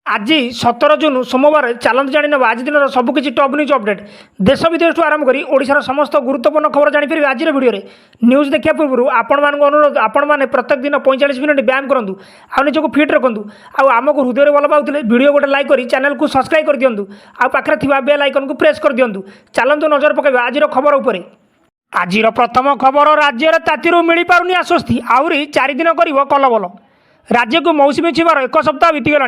आज 17 जून सोमवार चलते जाणी ना आज दिन सबकि टॉप न्यूज अपडेट देश विदेश आरंभ कर ओडिशार समस्त गुरुत्वपूर्ण खबर जापर आज भिडियो न्यूज देखा पूर्व आपण मान अनुरोध आपण मैंने प्रत्येक दिन 45 मिनट व्यायाम करूँ आ निजक फिट रखुँ आमको हृदय भल पाते भिडियो गोटे लाइक कर चैनल को सब्सक्राइब कर दिंतु आखिर बेल आइकन को प्रेस कर दिंतु चलतु नजर पकड़ आज खबर उपर आज प्रथम खबर राज्य में ताती मिल पारनी आश्वस्ति आहरी 4 दिन कर कलबल राज्य को मौसुमी छुबार 1 सप्ताह बीतीगला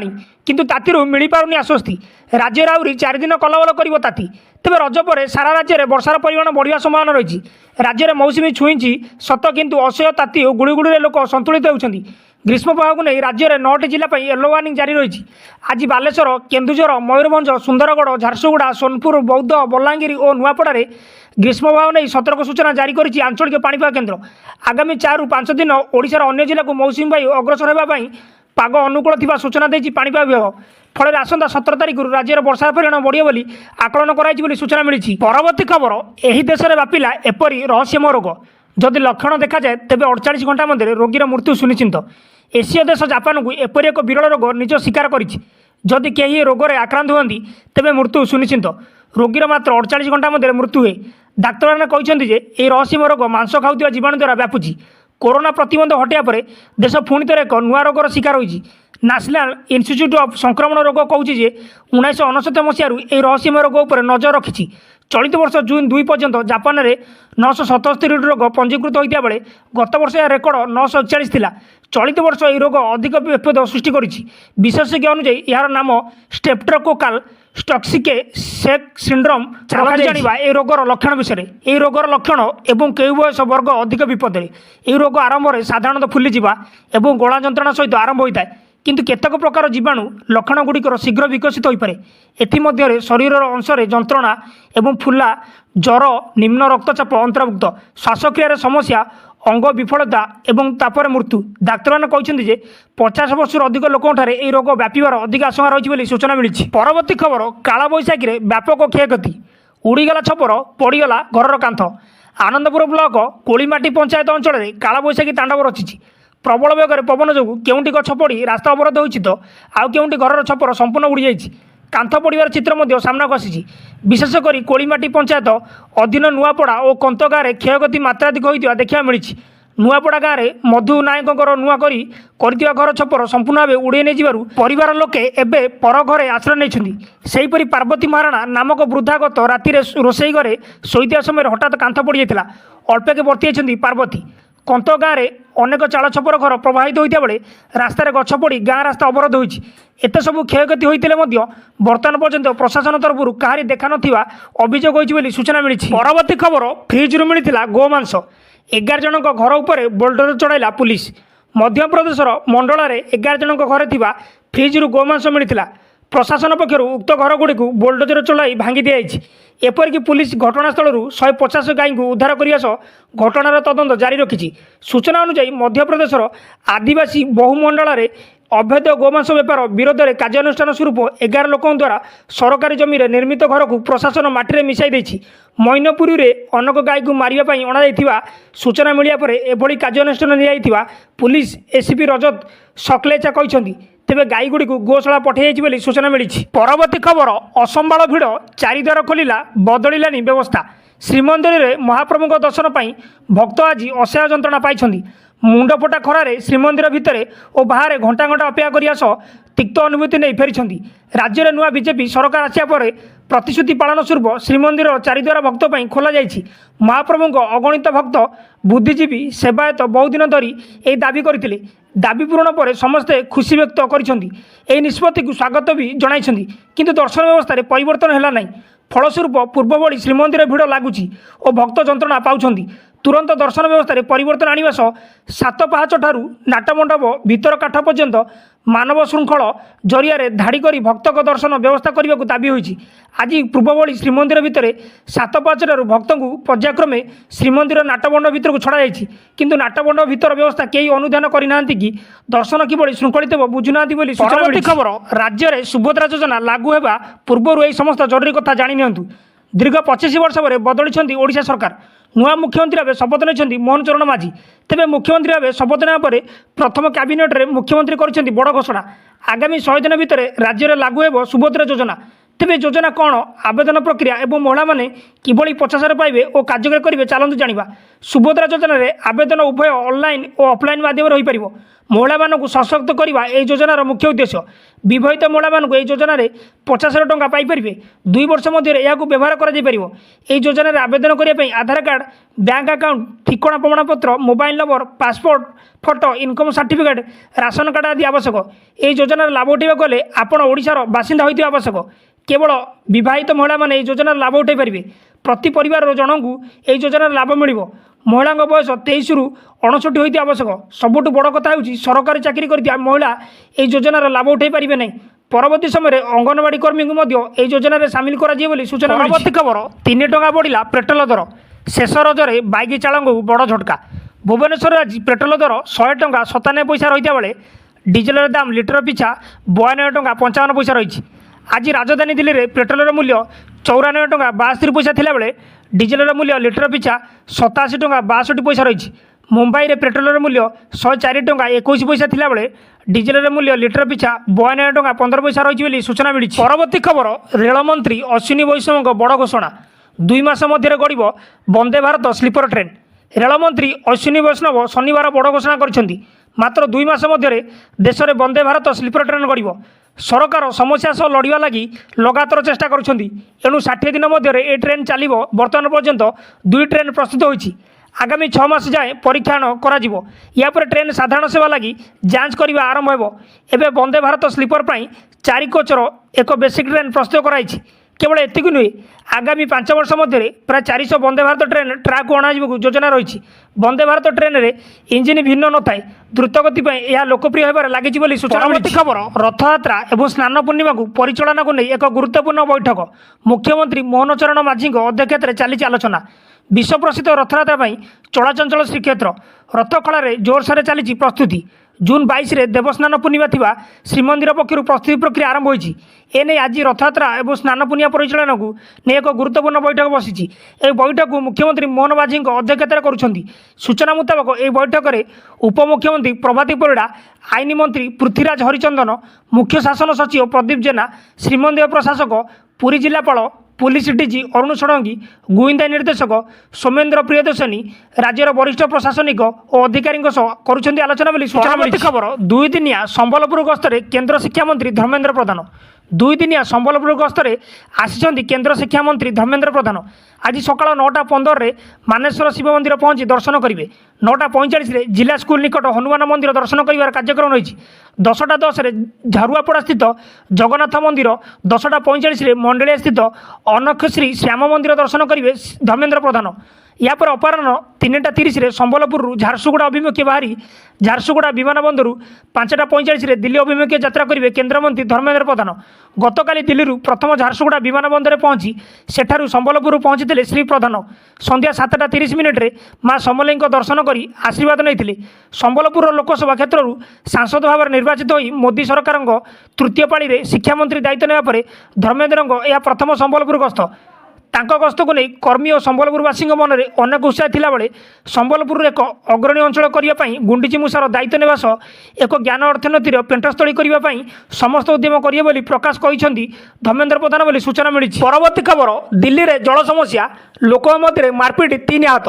किंतु ताती मिल पारनी आश्वस्ति राज्य में आहरी 4 दिन कलबल कर ताती तेज रज पर सारा राज्य में वर्षार परिमाण बढ़िया संभावना रही राज्य में मौसुमी छुई सत किंतु असह्य ताती और गुड़गुड़ी लोक संतुलित होती ग्रीष्म प्रवाह को नहीं राज्य में 9टी जिला येलो वार्निंग जारी रही आज बालेश्वर केन्दुझर मयूरभंज सुंदरगढ़ झारसुगुड़ा सोनपुर बौद्ध बलांगीर और नुआपड़े ग्रीष्म प्रवाह नहीं सतर्क सूचना जारी करिछि आंचलिक पाणीपाग केन्द्र आगामी 4 ରୁ 5 दिन ओडिशार अन्य जिला को मौसुमी वायु अग्रसर होगापी पाग अनुकूल थिबा सूचना देछि पाणीपाग विभाग फल आसंता 17 तारिख राज्य में वर्षा परिमाण बढ़िया बोली आकलन कराई सूचना मिली। परवर्ती खबर एही देश में व्यापिला एपरी रहस्यमय रोग जदि लक्षण देखा जाए तेज 48 घंटा मध्य रोगीर मृत्यु सुनिश्चित एसीय देश जापान को एपरी एक विरल रोग निज स्वीकार करिछि जदि कहीं रोग आक्रांत हुअନ୍ତି तेज मृत्यु सुनिश्चित रोगीर मात्र 48 घंटा मध्य मृत्यु हुए डाक्तर मैंने कहते ये रहस्यमय रोग मांस खाऊा जीवाणु द्वारा व्यापुची कोरोना प्रतिबंध हटिया पर देश पुणी थे एक नुआ रोगर शिकार होती नेशनल इंस्टीट्यूट ऑफ संक्रमण रोग कहूँ 1999 मसीह यह रहस्यमय रोग पर नजर रखी चलित वर्ष जून 2 पर्यंत जापान में 977 रोग पंजीकृत होता बेले गत वर्ष यह रेकर्ड 941 थिला चलित वर्ष यह रोग अधिक विपद सृष्टि करिछि विशेषज्ञ अनुसार यार नाम स्ट्रेप्टोकोकाल टॉक्सिक शेक सिंड्रोम जाना यह रोगर लक्षण विषय यह रोगर लक्षण एवं केउ बयस वर्ग अधिक विपद यह रोग आरंभ में साधारणतः फुलीजा और गला जंत्रणा सहित आरंभ होता है किंतु केतक प्रकार जीवाणु लक्षण गुड़िकर शीघ्र विकसित हो पारे एथमध्य शरीर अंशर जंत्रणा एवं फुला ज्वर निम्न रक्तचाप अंतर्भुक्त श्वासक्रिय समस्या अंग विफलता एवं तापर मृत्यु डाक्तर मैंने कहते 50 वर्ष अधिक लोकों यह रोग व्यापार अधिक आशंका रही सूचना मिली। परवर्ती खबर काला बैशाखी में व्यापक क्षयक्षति उड़ीगला छपर पड़गला घर कांथ आनंदपुर ब्लॉक कोलीमाटी पंचायत अंचल में काला बैशाखी तांडव रची प्रबल बेगर पवन जो केउंटी गछ पड़ी रास्ता अवरोध होती तो आउ केउंटी घर छपर संपूर्ण उड़ी जाइए कांथ पड़ार चित्र सामना को आसी विशेषकर कोलीमाटी पंचायत अधीन नुआपड़ा और कंत गाँव में क्षयक्षति मात्राधिक होता देखा मिली नुआपड़ा गाँव में मधु नायक नुआ कर घर छपर संपूर्ण भाव उड़े नहीं परिवार लोके एवं पर घरे आश्रय नहीं पार्वती महाराणा नामक वृद्धा गत राति रोषई घरे शोता समय हठात कांथ पड़ जाता अल्पेके बर्ती पार्वती कंत गाँव में अनेक चाल छपर घर प्रभावित होता बेले रास्तार गछ पड़ी गाँ रास्ता अवरोध होती एत सब क्षयक्षति होते बर्तमान पर्यंत प्रशासन तरफ कहारी देखा ना अभियोग होती सूचना मिली। परवर्ती खबर फ्रिज्रु मिलता गोमांस 11 जन घर उपर बोल्डर चढ़ाइला पुलिस मध्यप्रदेश मंडल में 11 जन घर थी फ्रिज्रु गोमांस मिलता प्रशासन पक्षर उक्त घर गुड़ी बोल्डोजर चलाई भांगी दी एपरिक पुलिस घटनास्थल 150 गाई को उद्धार करने सह घटनार तदंत जारी रखी सूचना अनुसार मध्यप्रदेश आदिवासी बहुमंडल में अवैध गोमांस बेपार विरोध में कार्यानुष्ठान स्वरूप 11 लोकों द्वारा सरकारी जमी निर्मित घर को प्रशासन माटी मिसाई देछि मैनपुरी में अनेक गाई को मारिबा अणा सूचना मिलिया पर एभली कार्यानुष्ठान निया पुलिस एसीपी रजत सकलेचा कहते तेज गाई गुड़ी गोशाला पठाई सूचना मिली। परवर्ती खबर असंभाल भिड़ चारिद्वार खोलिला बदलिलानी व्यवस्था श्रीमंदिर में महाप्रभु दर्शन पर भक्त आज असह्य जंत्रणा पाई मुंडफटा खरारे श्रीमंदिर भितर और बाहर घंटा घंटा अपेक्षा करने सह तिक्त अनुभूति नहीं फेरी राज्य में नुआ बीजेपी सरकार आसिया पर प्रतिश्रुति पालन स्वरूप श्रीमंदिर चारिद्वार भक्त पर खोल जाइए महाप्रभु अगणित भक्त बुद्धिजीवी सेवायत बहुत दिन धरी यह दाबी करते दाबी पूरण पर समस्ते खुशी व्यक्त कर निष्पत्ति को स्वागत भी जनाई किंतु दर्शन व्यवस्था परिवर्तन है ना फलस्वरूप पूर्व श्रीमंदिर भिड़ लगुच और भक्त जंत्रणा पाँच तुरंत दर्शन व्यवस्था परिवर्तन आने सह 7 पाहाच ठारू नाटमंडप भीतर काठ पर्यंत मानव श्रृंखल जरिया धाड़ी कर भक्त दर्शन व्यवस्था करने को दाबी होती आज पूर्व श्रीमंदिर भितर 7 पाहाच ठारू भक्त को पर्यायक्रमे श्रीमंदिर नाटमंडप भीतर को छड़ा जाइए किंतु नाटमंडप भीतर व्यवस्था कई अनुधान करना कि दर्शन किभली श्रृंखलित बुझुना सूचना। खबर राज्य में सुभद्रा योजना लागू होगा पूर्व यही समस्त जरूरी कथा जाणी नियंतु दीर्घ 25 वर्ष पर बदली ओडिशा सरकार ନୂଆ ମୁଖ୍ୟମନ୍ତ୍ରୀ ଭାବେ ଶପଥ ନେଇଛନ୍ତି ମୋହନ ଚରଣ ମାଝୀ। ତେବେ ମୁଖ୍ୟମନ୍ତ୍ରୀ ଭାବେ ଶପଥ ନେବା ପରେ ପ୍ରଥମ କ୍ୟାବିନେଟ୍ରେ ମୁଖ୍ୟମନ୍ତ୍ରୀ କରିଛନ୍ତି ବଡ଼ ଘୋଷଣା। ଆଗାମୀ 100 ଦିନ ଭିତରେ ରାଜ୍ୟରେ ଲାଗୁ ହେବ ସୁଭଦ୍ରା ଯୋଜନା। ତେବେ ଯୋଜନା କ'ଣ, ଆବେଦନ ପ୍ରକ୍ରିୟା ଏବଂ ମହିଳାମାନେ କିଭଳି 50,000 ପାଇବେ ଓ କାର୍ଯ୍ୟକାରୀ କରିବେ ଚାଲନ୍ତୁ ଜାଣିବା। ସୁଭଦ୍ରା ଯୋଜନାରେ ଆବେଦନ ଉଭୟ ଅନଲାଇନ୍ ଓ ଅଫଲାଇନ୍ ମାଧ୍ୟମରେ ହୋଇପାରିବ। ମହିଳାମାନଙ୍କୁ ସଶକ୍ତ କରିବା ଏହି ଯୋଜନାର ମୁଖ୍ୟ ଉଦ୍ଦେଶ୍ୟ। ବିବାହିତ ମହିଳାମାନଙ୍କୁ ଏହି ଯୋଜନାରେ 50,000 ଟଙ୍କା ପାଇପାରିବେ। 2 ବର୍ଷ ମଧ୍ୟରେ ଏହାକୁ ବ୍ୟବହାର କରାଯାଇପାରିବ। ଏହି ଯୋଜନାରେ ଆବେଦନ କରିବା ପାଇଁ ଆଧାର କାର୍ଡ଼, ବ୍ୟାଙ୍କ ଆକାଉଣ୍ଟ, ଠିକଣା ପ୍ରମାଣପତ୍ର, mobile number, passport photo, income certificate, ration card ଆଦି ଆବଶ୍ୟକ। ଏହି ଯୋଜନାର ଲାଭ ଉଠାଇବାକୁ ହେଲେ ଆପଣ ଓଡ଼ିଶାର ବାସିନ୍ଦା ହୋଇଥିବା ଆବଶ୍ୟକ। କେବଳ ବିବାହିତ ମହିଳାମାନେ ଏହି ଯୋଜନାର ଲାଭ ଉଠାଇ ପାରିବେ। ପ୍ରତି ପରିବାରର ଜଣଙ୍କୁ ଏହି ଯୋଜନାର ଲାଭ ମିଳିବ। ମହିଳାଙ୍କ ବୟସ 23ରୁ 59 ହୋଇଥିବା ଆବଶ୍ୟକ। ସବୁଠୁ ବଡ଼ କଥା ହେଉଛି ସରକାରୀ ଚାକିରି କରିଥିବା ମହିଳା ଏହି ଯୋଜନାର ଲାଭ ଉଠାଇ ପାରିବେ ନାହିଁ। ପରବର୍ତ୍ତୀ ସମୟରେ ଅଙ୍ଗନବାଡ଼ି କର୍ମୀଙ୍କୁ ମଧ୍ୟ ଏହି ଯୋଜନାରେ ସାମିଲ କରାଯିବ ବୋଲି ସୂଚନା। ପରବର୍ତ୍ତୀ ଖବର, 3 ଟଙ୍କା ବଢ଼ିଲା ପେଟ୍ରୋଲ ଦର। ଶେଷ ରଜରେ ବାଇକ୍ ଚାଳକଙ୍କୁ ବଡ଼ ଝଟକା। ଭୁବନେଶ୍ୱରରେ ଆଜି ପେଟ୍ରୋଲ ଦର 100 ଟଙ୍କା 97 ପଇସା ରହିଥିବା ବେଳେ ଡିଜେଲର ଦାମ ଲିଟର ପିଛା 92 ଟଙ୍କା 55 ପଇସା ରହିଛି। ଆଜି ରାଜଧାନୀ ଦିଲ୍ଲୀରେ ପେଟ୍ରୋଲର ମୂଲ୍ୟ 94 ଟଙ୍କା 72 ପଇସା ଥିଲାବେଳେ ଡିଜେଲର ମୂଲ୍ୟ ଲିଟର ପିଛା 87 ଟଙ୍କା 62 ପଇସା ରହିଛି। ମୁମ୍ବାଇରେ ପେଟ୍ରୋଲର ମୂଲ୍ୟ 104 ଟଙ୍କା 21 ପଇସା ଥିଲାବେଳେ ଡିଜେଲର ମୂଲ୍ୟ ଲିଟର ପିଛା 92 ଟଙ୍କା 15 ପଇସା ରହିଛି ବୋଲି ସୂଚନା ମିଳିଛି। ପରବର୍ତ୍ତୀ ଖବର, ରେଳମନ୍ତ୍ରୀ ଅଶ୍ୱିନୀ ବୈଷ୍ଣବଙ୍କ ବଡ଼ ଘୋଷଣା। 2 ମାସ ମଧ୍ୟରେ ଗଡ଼ିବ ବନ୍ଦେ ଭାରତ ସ୍ଲିପର ଟ୍ରେନ୍। ରେଳମନ୍ତ୍ରୀ ଅଶ୍ୱିନୀ ବୈଷ୍ଣବ ଶନିବାର ବଡ଼ ଘୋଷଣା କରିଛନ୍ତି। ମାତ୍ର 2 ମାସ ମଧ୍ୟରେ ଦେଶରେ ବନ୍ଦେ ଭାରତ ସ୍ଲିପର ଟ୍ରେନ୍ ଗଡ଼ିବ। ସରକାର ସମସ୍ୟା ସହ ଲଢ଼ିବା ଲାଗି ଲଗାତାର ଚେଷ୍ଟା କରୁଛନ୍ତି। ଏଣୁ 60 ଦିନ ମଧ୍ୟରେ ଏ ଟ୍ରେନ୍ ଚାଲିବ। ବର୍ତ୍ତମାନ ପର୍ଯ୍ୟନ୍ତ 2 ଟ୍ରେନ୍ ପ୍ରସ୍ତୁତ ହୋଇଛି। ଆଗାମୀ 6 ମାସ ଯାଏଁ ପରୀକ୍ଷଣ କରାଯିବ। ଏହାପରେ ଟ୍ରେନ୍ ସାଧାରଣ ସେବା ଲାଗି ଯାଞ୍ଚ କରିବା ଆରମ୍ଭ ହେବ। ଏବେ ବନ୍ଦେ ଭାରତ ସ୍ଲିପର ପାଇଁ 4 କୋଚ୍ର ଏକ ବେସିକ୍ ଟ୍ରେନ୍ ପ୍ରସ୍ତୁତ କରାଯାଇଛି। କେବଳ ଏତିକି ନୁହେଁ, ଆଗାମୀ 5 ବର୍ଷ ମଧ୍ୟରେ ପ୍ରାୟ 400 ବନ୍ଦେ ଭାରତ ଟ୍ରେନ୍ ଟ୍ରାକ୍କୁ ଅଣାଯିବାକୁ ଯୋଜନା ରହିଛି। ବନ୍ଦେ ଭାରତ ଟ୍ରେନ୍ରେ ଇଞ୍ଜିନ୍ ଭିନ୍ନ ନଥାଏ। ଦ୍ରୁତଗତି ପାଇଁ ଏହା ଲୋକପ୍ରିୟ ହେବାରେ ଲାଗିଛି ବୋଲି ସୂଚନା ମିଳିଛି। ଖବର, ରଥଯାତ୍ରା ଏବଂ ସ୍ନାନ ପୂର୍ଣ୍ଣିମାକୁ ପରିଚାଳନାକୁ ନେଇ ଏକ ଗୁରୁତ୍ୱପୂର୍ଣ୍ଣ ବୈଠକ। ମୁଖ୍ୟମନ୍ତ୍ରୀ ମୋହନ ଚରଣ ମାଝୀଙ୍କ ଅଧ୍ୟକ୍ଷତାରେ ଚାଲିଛି ଆଲୋଚନା। ବିଶ୍ୱପ୍ରସିଦ୍ଧ ରଥଯାତ୍ରା ପାଇଁ ଚଳାଚଞ୍ଚଳ ଶ୍ରୀକ୍ଷେତ୍ର। ରଥଖଳାରେ ଜୋରସୋରରେ ଚାଲିଛି ପ୍ରସ୍ତୁତି। ଜୁନ୍ 22ରେ ଦେବସ୍ନାନ ପୂର୍ଣ୍ଣିମା ଥିବା ଶ୍ରୀମନ୍ଦିର ପକ୍ଷରୁ ପ୍ରସ୍ତୁତି ପ୍ରକ୍ରିୟା ଆରମ୍ଭ ହୋଇଛି। ଏନେଇ ଆଜି ରଥଯାତ୍ରା ଏବଂ ସ୍ନାନ ପୂର୍ଣ୍ଣିମା ପରିଚାଳନାକୁ ନେଇ ଏକ ଗୁରୁତ୍ୱପୂର୍ଣ୍ଣ ବୈଠକ ବସିଛି। ଏହି ବୈଠକକୁ ମୁଖ୍ୟମନ୍ତ୍ରୀ ମୋହନ ମାଝୀଙ୍କ ଅଧ୍ୟକ୍ଷତାରେ କରୁଛନ୍ତି। ସୂଚନା ମୁତାବକ ଏହି ବୈଠକରେ ଉପମୁଖ୍ୟମନ୍ତ୍ରୀ ପ୍ରଭାତୀ ପରିଡ଼ା, ଆଇନ ମନ୍ତ୍ରୀ ପୃଥ୍ୱୀରାଜ ହରିଚନ୍ଦନ, ମୁଖ୍ୟ ଶାସନ ସଚିବ ପ୍ରଦୀପ ଜେନା, ଶ୍ରୀମନ୍ଦିର ପ୍ରଶାସକ, ପୁରୀ ଜିଲ୍ଲାପାଳ, ପୁଲିସ ଡିଜି ଅରୁଣ ଷଡ଼ଙ୍ଗୀ, ଗୁଇନ୍ଦା ନିର୍ଦ୍ଦେଶକ ସୌମେନ୍ଦ୍ର ପ୍ରିୟଦର୍ଶିନୀ, ରାଜ୍ୟର ବରିଷ୍ଠ ପ୍ରଶାସନିକ ଓ ଅଧିକାରୀଙ୍କ ସହ କରୁଛନ୍ତି ଆଲୋଚନା ବୋଲି ସୂଚନା ମିଳିଛି। ଖବର, 2 ଦିନିଆ ସମ୍ବଲପୁର ଗସ୍ତରେ କେନ୍ଦ୍ର ଶିକ୍ଷାମନ୍ତ୍ରୀ ଧର୍ମେନ୍ଦ୍ର ପ୍ରଧାନ। 2 ଦିନିଆ ସମ୍ବଲପୁର ଗସ୍ତରେ ଆସିଛନ୍ତି କେନ୍ଦ୍ର ଶିକ୍ଷାମନ୍ତ୍ରୀ ଧର୍ମେନ୍ଦ୍ର ପ୍ରଧାନ। ଆଜି ସକାଳ 9:15ରେ ମାନେଶ୍ୱର ଶିବ ମନ୍ଦିର ପହଞ୍ଚି ଦର୍ଶନ କରିବେ। 9:45ରେ ଜିଲ୍ଲା ସ୍କୁଲ ନିକଟ ହନୁମାନ ମନ୍ଦିର ଦର୍ଶନ କରିବାର କାର୍ଯ୍ୟକ୍ରମ ରହିଛି। 10:10ରେ ଝାରୁଆପଡ଼ା ସ୍ଥିତ ଜଗନ୍ନାଥ ମନ୍ଦିର, 10:45ରେ ମଣ୍ଡଳିଆ ସ୍ଥିତ ଅନକ୍ଷଶ୍ରୀ ଶ୍ୟାମ ମନ୍ଦିର ଦର୍ଶନ କରିବେ ଧର୍ମେନ୍ଦ୍ର ପ୍ରଧାନ। ଏହାପରେ ଅପରାହ୍ନ 3:30ରେ ସମ୍ବଲପୁରରୁ ଝାରସୁଗୁଡ଼ା ଅଭିମୁଖେ ବାହାରି ଝାରସୁଗୁଡ଼ା ବିମାନ ବନ୍ଦରରୁ 5:45ରେ ଦିଲ୍ଲୀ ଅଭିମୁଖେ ଯାତ୍ରା କରିବେ କେନ୍ଦ୍ରମନ୍ତ୍ରୀ ଧର୍ମେନ୍ଦ୍ର ପ୍ରଧାନ। ଗତକାଲି ଦିଲ୍ଲୀରୁ ପ୍ରଥମ ଝାରସୁଗୁଡ଼ା ବିମାନ ବନ୍ଦରରେ ପହଞ୍ଚି ସେଠାରୁ ସମ୍ବଲପୁରରୁ ପହଞ୍ଚିଥିଲେ ଶ୍ରୀ ପ୍ରଧାନ। ସନ୍ଧ୍ୟା 7:30ରେ ମା ସମଲେଇଙ୍କ ଦର୍ଶନ କରି ଆଶୀର୍ବାଦ ନେଇଥିଲେ। ସମ୍ବଲପୁରର ଲୋକସଭା କ୍ଷେତ୍ରରୁ ସାଂସଦ ଭାବରେ ନିର୍ବାଚିତ ହୋଇ ମୋଦି ସରକାରଙ୍କ ତୃତୀୟ ପାଳିରେ ଶିକ୍ଷାମନ୍ତ୍ରୀ ଦାୟିତ୍ୱ ନେବା ପରେ ଧର୍ମେନ୍ଦ୍ରଙ୍କ ଏହା ପ୍ରଥମ ସମ୍ବଲପୁର ଗସ୍ତ। ତାଙ୍କ ଗସ୍ତକୁ ନେଇ କର୍ମୀ ଓ ସମ୍ବଲପୁରବାସୀଙ୍କ ମନରେ ଅନେକ ଉତ୍ସାହ ଥିଲାବେଳେ ସମ୍ବଲପୁରରୁ ଏକ ଅଗ୍ରଣୀ ଅଞ୍ଚଳ କରିବା ପାଇଁ ଗୁଣ୍ଡିଚିମୂଷାର ଦାୟିତ୍ୱ ନେବା ସହ ଏକ ଜ୍ଞାନ ଅର୍ଥନୀତିର ପେଣ୍ଠସ୍ଥଳୀ କରିବା ପାଇଁ ସମସ୍ତ ଉଦ୍ୟମ କରିବେ ବୋଲି ପ୍ରକାଶ କହିଛନ୍ତି ଧର୍ମେନ୍ଦ୍ର ପ୍ରଧାନ ବୋଲି ସୂଚନା ମିଳିଛି। ପରବର୍ତ୍ତୀ ଖବର, ଦିଲ୍ଲୀରେ ଜଳ ସମସ୍ୟା, ଲୋକଙ୍କ ମଧ୍ୟରେ ମାରପିଟ, 3 ଆହତ।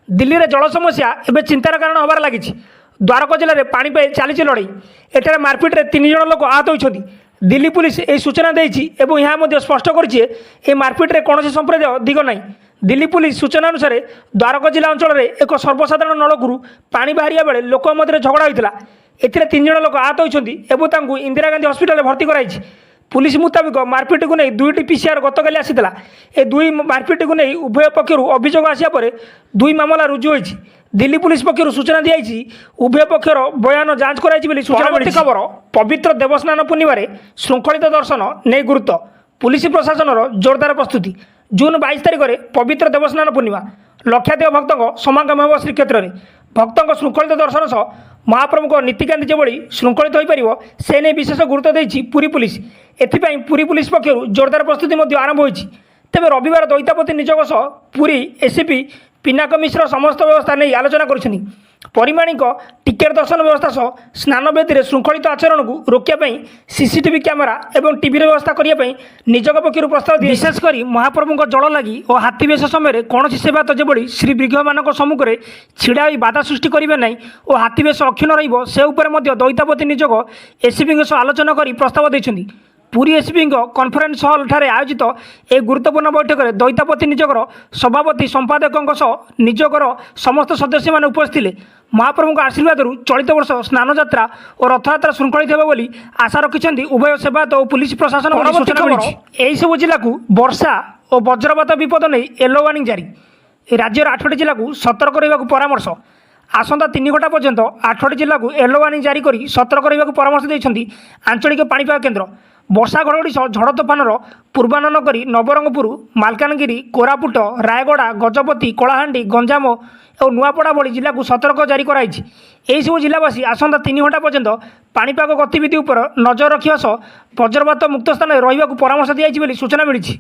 ଦିଲ୍ଲୀରେ ଜଳ ସମସ୍ୟା ଏବେ ଚିନ୍ତାର କାରଣ ହେବାରେ ଲାଗିଛି। ଦ୍ୱାରକା ଜିଲ୍ଲାରେ ପାଣି ପାଇଁ ଚାଲିଛି ଲଢ଼େଇ। ଏଠାରେ ମାରପିଟରେ 3 ଜଣ ଲୋକ ଆହତ ହୋଇଛନ୍ତି। ଦିଲ୍ଲୀ ପୁଲିସ ଏହି ସୂଚନା ଦେଇଛି ଏବଂ ଏହା ମଧ୍ୟ ସ୍ପଷ୍ଟ କରିଛି ଏହି ମାରପିଟରେ କୌଣସି ସମ୍ପ୍ରଦାୟ ଦିଗ ନାହିଁ। ଦିଲ୍ଲୀ ପୁଲିସ ସୂଚନା ଅନୁସାରେ ଦ୍ୱାରକା ଜିଲ୍ଲା ଅଞ୍ଚଳରେ ଏକ ସର୍ବସାଧାରଣ ନଳକୂରୁ ପାଣି ବାହାରିବା ବେଳେ ଲୋକଙ୍କ ମଧ୍ୟରେ ଝଗଡ଼ା ହୋଇଥିଲା। ଏଥିରେ 3 ଜଣ ଲୋକ ଆହତ ହୋଇଛନ୍ତି ଏବଂ ତାଙ୍କୁ ଇନ୍ଦିରା ଗାନ୍ଧୀ ହସ୍ପିଟାଲରେ ଭର୍ତ୍ତି କରାଯାଇଛି। ପୁଲିସ ମୁତାବିକ ମାରପିଟକୁ ନେଇ 2ଟି PCR ଗତକାଲି ଆସିଥିଲା। ଏ 2 ମାରପିଟକୁ ନେଇ ଉଭୟ ପକ୍ଷରୁ ଅଭିଯୋଗ ଆସିବା ପରେ 2 ମାମଲା ରୁଜୁ ହୋଇଛି। ଦିଲ୍ଲୀ ପୁଲିସ ପକ୍ଷରୁ ସୂଚନା ଦିଆଯାଇଛି। ଉଭୟ ପକ୍ଷର ବୟାନ ଯାଞ୍ଚ କରାଯାଇଛି ବୋଲି ସୂଚନା ମିଳିଛି। ଖବର, ପବିତ୍ର ଦେବସ୍ନାନ ପୂର୍ଣ୍ଣିମାରେ ଶୃଙ୍ଖଳିତ ଦର୍ଶନ ନେଇ ଗୁରୁତ୍ୱ। ପୁଲିସ ପ୍ରଶାସନର ଜୋରଦାର ପ୍ରସ୍ତୁତି। ଜୁନ୍ 22 ତାରିଖରେ ପବିତ୍ର ଦେବସ୍ନାନ ପୂର୍ଣ୍ଣିମା। ଲକ୍ଷାଧିକ ଭକ୍ତଙ୍କ ସମାଗମ ହେବ ଶ୍ରୀକ୍ଷେତ୍ରରେ। ଭକ୍ତଙ୍କ ଶୃଙ୍ଖଳିତ ଦର୍ଶନ ସହ ମହାପ୍ରଭୁଙ୍କ ନୀତିକାନ୍ତି ଯେଭଳି ଶୃଙ୍ଖଳିତ ହୋଇପାରିବ ସେ ନେଇ ବିଶେଷ ଗୁରୁତ୍ୱ ଦେଇଛି ପୁରୀ ପୁଲିସ। ଏଥିପାଇଁ ପୁରୀ ପୁଲିସ ପକ୍ଷରୁ ଜୋରଦାର ପ୍ରସ୍ତୁତି ମଧ୍ୟ ଆରମ୍ଭ ହୋଇଛି। ତେବେ ରବିବାର ଦଇତାପତି ନିଯୋଗ ସହ ପୁରୀ ଏସିପି ପିନାକ ମିଶ୍ର ସମସ୍ତ ବ୍ୟବସ୍ଥା ନେଇ ଆଲୋଚନା କରିଛନ୍ତି। ପରିମାଣିକ ଟିକେଟ୍ ଦର୍ଶନ ବ୍ୟବସ୍ଥା ସହ ସ୍ନାନବେଦୀରେ ଶୃଙ୍ଖଳିତ ଆଚରଣକୁ ରୋକିବା ପାଇଁ ସିସିଟିଭି କ୍ୟାମେରା ଏବଂ ଟିଭିର ବ୍ୟବସ୍ଥା କରିବା ପାଇଁ ନିଯୋଗ ପକ୍ଷରୁ ପ୍ରସ୍ତାବ ଦିଏ। ବିଶେଷ କରି ମହାପ୍ରଭୁଙ୍କ ଜଳ ଲାଗି ଓ ହାତୀବେଶ ସମୟରେ କୌଣସି ସେବାୟତ ଯେଭଳି ଶ୍ରୀବିଗ୍ରହମାନଙ୍କ ସମ୍ମୁଖରେ ଛିଡ଼ା ହୋଇ ବାଧା ସୃଷ୍ଟି କରିବେ ନାହିଁ ଓ ହାତୀବେଶ ଅକ୍ଷୁଣ୍ଣ ରହିବ ସେ ଉପରେ ମଧ୍ୟ ଦଇତାପତି ନିଯୋଗ ଏସିପିଙ୍କ ସହ ଆଲୋଚନା କରି ପ୍ରସ୍ତାବ ଦେଇଛନ୍ତି। ପୁରୀ ଏସିପିଙ୍କ କନଫରେନ୍ସ ହଲ୍ ଠାରେ ଆୟୋଜିତ ଏହି ଗୁରୁତ୍ୱପୂର୍ଣ୍ଣ ବୈଠକରେ ଦଇତାପତି ନିଯୋଗର ସଭାପତି ସମ୍ପାଦକଙ୍କ ସହ ନିଯୋଗର ସମସ୍ତ ସଦସ୍ୟମାନେ ଉପସ୍ଥିତ ଥିଲେ। ମହାପ୍ରଭୁଙ୍କ ଆଶୀର୍ବାଦରୁ ଚଳିତ ବର୍ଷ ସ୍ନାନଯାତ୍ରା ଓ ରଥଯାତ୍ରା ଶୃଙ୍ଖଳିତ ହେବ ବୋଲି ଆଶା ରଖିଛନ୍ତି ଉଭୟ ସେବାୟତ ଓ ପୁଲିସ ପ୍ରଶାସନ। ଏହିସବୁ ଜିଲ୍ଲାକୁ ବର୍ଷା ଓ ବଜ୍ରପାତ ବିପଦ ନେଇ ୟେଲୋ ୱାର୍ଣ୍ଣିଂ ଜାରି। ରାଜ୍ୟର 8ଟି ଜିଲ୍ଲାକୁ ସତର୍କ ରହିବାକୁ ପରାମର୍ଶ। ଆସନ୍ତା 3 ଘଣ୍ଟା ପର୍ଯ୍ୟନ୍ତ 8ଟି ଜିଲ୍ଲାକୁ ୟେଲୋ ୱାର୍ଣ୍ଣିଂ ଜାରି କରି ସତର୍କ ରହିବାକୁ ପରାମର୍ଶ ଦେଇଛନ୍ତି ଆଞ୍ଚଳିକ ପାଣିପାଗ କେନ୍ଦ୍ର। ବର୍ଷା ଘଡ଼ଘଡ଼ି ସହ ଝଡ଼ ତୋଫାନର ପୂର୍ବାନୁମାନ କରି ନବରଙ୍ଗପୁର, ମାଲକାନଗିରି, କୋରାପୁଟ, ରାୟଗଡ଼ା, ଗଜପତି, କଳାହାଣ୍ଡି, ଗଞ୍ଜାମ ଓ ନୂଆପଡ଼ା ଭଳି ଜିଲ୍ଲାକୁ ସତର୍କ ଜାରି କରାଯାଇଛି। ଏହିସବୁ ଜିଲ୍ଲାବାସୀ ଆସନ୍ତା 3 ଘଣ୍ଟା ପର୍ଯ୍ୟନ୍ତ ପାଣିପାଗ ଗତିବିଧି ଉପରେ ନଜର ରଖିବା ସହ ବଜ୍ରପାତ ମୁକ୍ତ ସ୍ଥାନରେ ରହିବାକୁ ପରାମର୍ଶ ଦିଆଯାଇଛି ବୋଲି ସୂଚନା ମିଳିଛି।